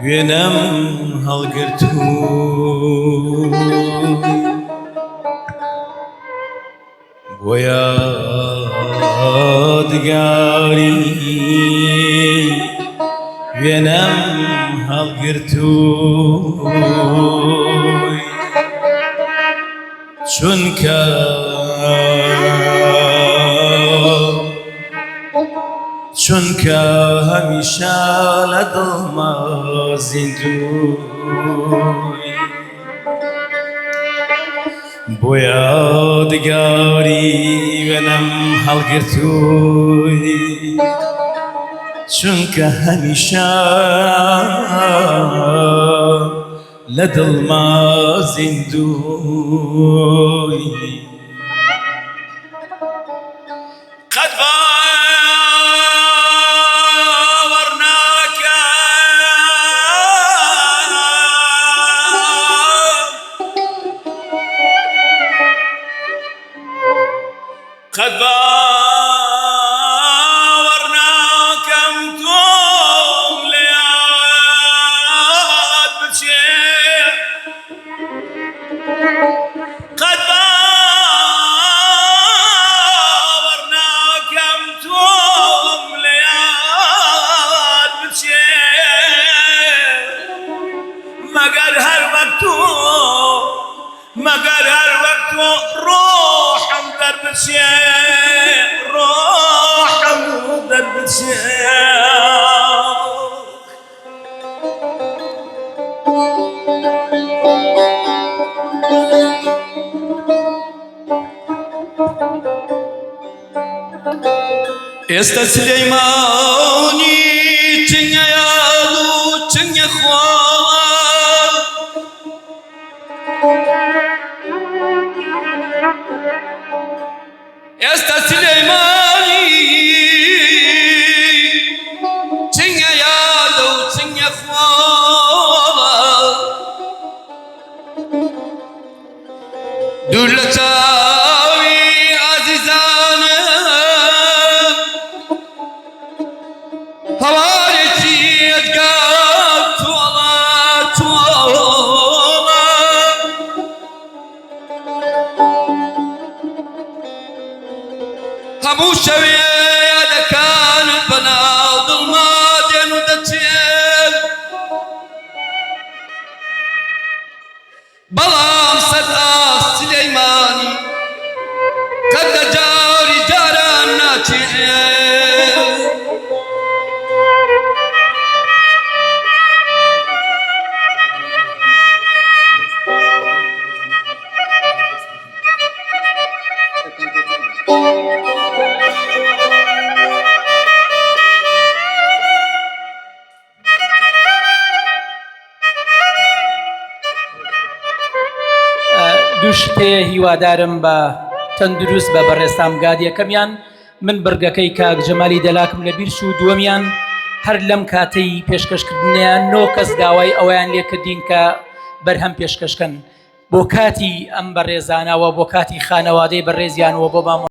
وێنەم هەڵگرتووی بۆ یادگاری وێنەم هەڵگرتووی چونکە هەمیشە لە دڵما زیندووی بۆ یادگاری وێنەم هەڵگرتووی چونکە هەمیشە لە دڵما زیندووی قد باورناكم توم لياد بشيء قد باورناكم توم لياد بشيء مگر هر وقت روحم در بشيء روحم در بشيء ئێستا سلەیمانی چنگە یاڵ و چنگە خوار ئێستا سلەیمانی چنگە یاڵ و چنگە خوار دوور لە چاوی عەزیزانم هەوارێکی ئەدگار تۆڵە هەموو شەوێ یادەکانت بەناو دڵما دێن و دەچێن بەڵام سەد ئاست سلەیمانی قەت لە جاری جاران ناچێت دوو شتێ هیوادارم بە تەندروست بە بەڕێستامگاد یەکەمیان من بڕگەکەی کاک جەمالی دەلاکم لەبیر چوو دووەمیان هەر لەم کاتەی پێشکەشکردنیان نۆ کەس داوای ئەوەیان لێکردین کە بەرهەم پێشکەشکەن بۆ کاتی ئەم بەڕێزانەوە بۆ کاتی خانەوادەی بەڕێزیانەوە بۆ